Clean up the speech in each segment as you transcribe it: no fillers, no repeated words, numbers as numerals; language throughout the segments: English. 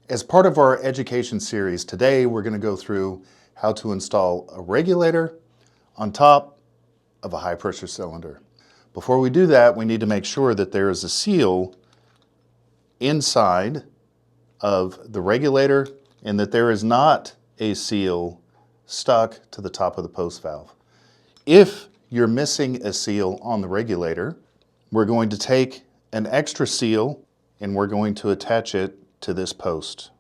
As part of our education series, today we're going to go through how to install a regulator on top of a high pressure cylinder. Before we do that, we need to make sure that there is a seal inside of the regulator and that there is not a seal stuck to the top of the post valve. If you're missing a seal on the regulator, we're going to take an extra seal and we're going to attach it to this post.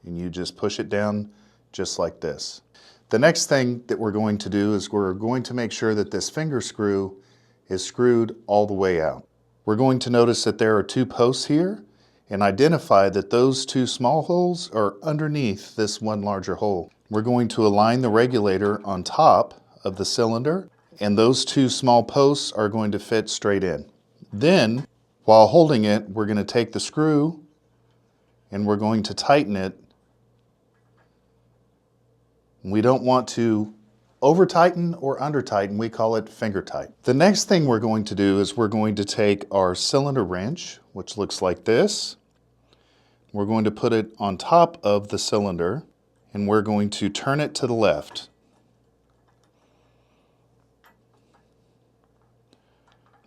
And you just push it down just like this. The next thing that we're going to do is we're going to make sure that this finger screw is screwed all the way out. We're going to notice that there are two posts here and identify that those two small holes are underneath this one larger hole. We're going to align the regulator on top of the cylinder and those two small posts are going to fit straight in. Then, while holding it, we're going to take the screw and we're going to tighten it. We don't want to over tighten or under tighten, we call it finger tight. The next thing we're going to do is we're going to take our cylinder wrench, which looks like this. We're going to put it on top of the cylinder and we're going to turn it to the left.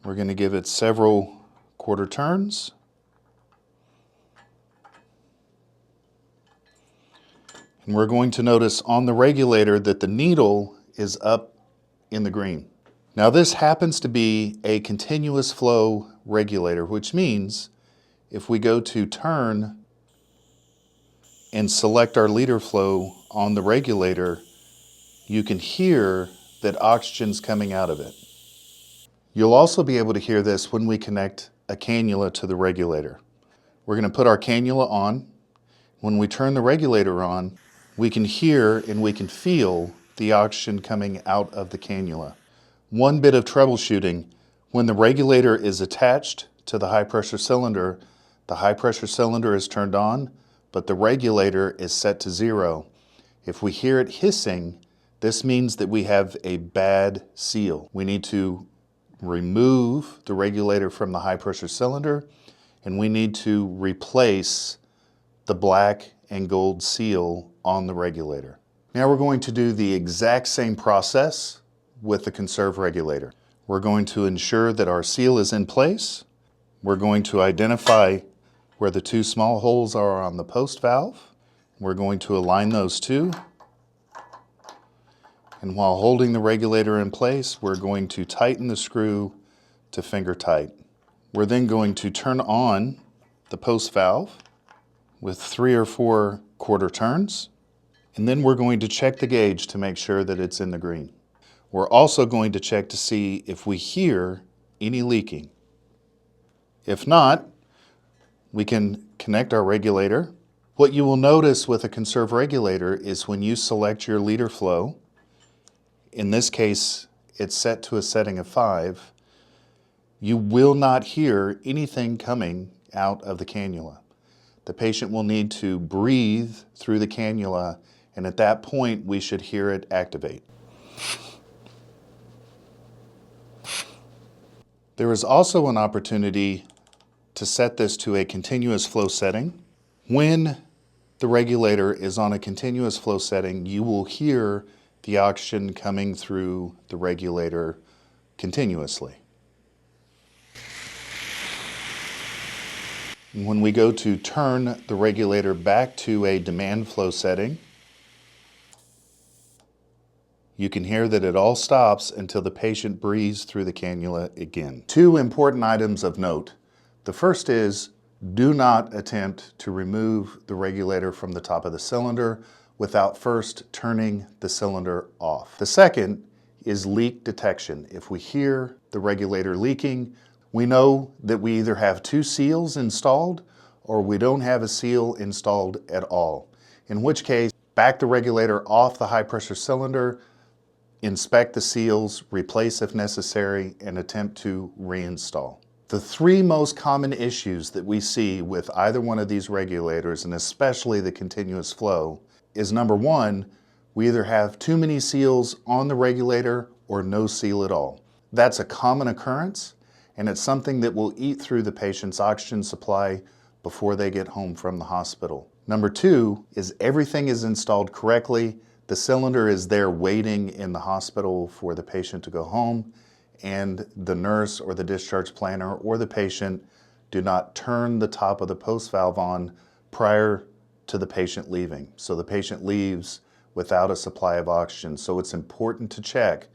We're going to give it several quarter turns. And we're going to notice on the regulator that the needle is up in the green. Now this happens to be a continuous flow regulator, which means if we go to turn and select our liter flow on the regulator, you can hear that oxygen's coming out of it. You'll also be able to hear this when we connect a cannula to the regulator. We're going to put our cannula on. When we turn the regulator on, we can hear and we can feel the oxygen coming out of the cannula. One bit of troubleshooting: when the regulator is attached to the high pressure cylinder is turned on, but the regulator is set to 0. If we hear it hissing, this means that we have a bad seal. We need to remove the regulator from the high pressure cylinder and we need to replace the black and gold seal on the regulator. Now we're going to do the exact same process with the conserve regulator. We're going to ensure that our seal is in place. We're going to identify where the two small holes are on the post valve. We're going to align those two. And while holding the regulator in place, we're going to tighten the screw to finger tight. We're then going to turn on the post valve with 3 or 4 quarter turns. And then we're going to check the gauge to make sure that it's in the green. We're also going to check to see if we hear any leaking. If not, we can connect our regulator. What you will notice with a conserve regulator is when you select your liter flow, in this case it's set to a setting of 5, you will not hear anything coming out of the cannula. The patient will need to breathe through the cannula, and at that point we should hear it activate. There is also an opportunity to set this to a continuous flow setting. When the regulator is on a continuous flow setting, you will hear the oxygen coming through the regulator continuously. When we go to turn the regulator back to a demand flow setting, you can hear that it all stops until the patient breathes through the cannula again. 2 important items of note. The first is, do not attempt to remove the regulator from the top of the cylinder without first turning the cylinder off. The second is leak detection. If we hear the regulator leaking, we know that we either have 2 seals installed or we don't have a seal installed at all. In which case, back the regulator off the high pressure cylinder, inspect the seals, replace if necessary, and attempt to reinstall. The 3 most common issues that we see with either one of these regulators, and especially the continuous flow, is number 1, we either have too many seals on the regulator or no seal at all. That's a common occurrence, and it's something that will eat through the patient's oxygen supply before they get home from the hospital. Number two is everything is installed correctly. The cylinder is there waiting in the hospital for the patient to go home, and the nurse or the discharge planner or the patient do not turn the top of the post valve on prior to the patient leaving. So the patient leaves without a supply of oxygen. So it's important to check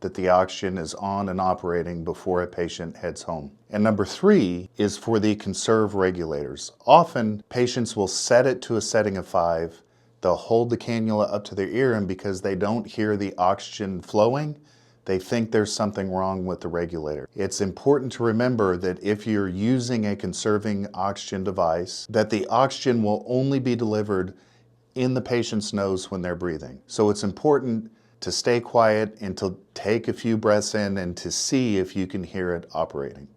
that the oxygen is on and operating before a patient heads home. And number three is for the conserve regulators. Often patients will set it to a setting of 5. They'll hold the cannula up to their ear, and because they don't hear the oxygen flowing, they think there's something wrong with the regulator. It's important to remember that if you're using a conserving oxygen device, that the oxygen will only be delivered in the patient's nose when they're breathing. So it's important to stay quiet and to take a few breaths in and to see if you can hear it operating.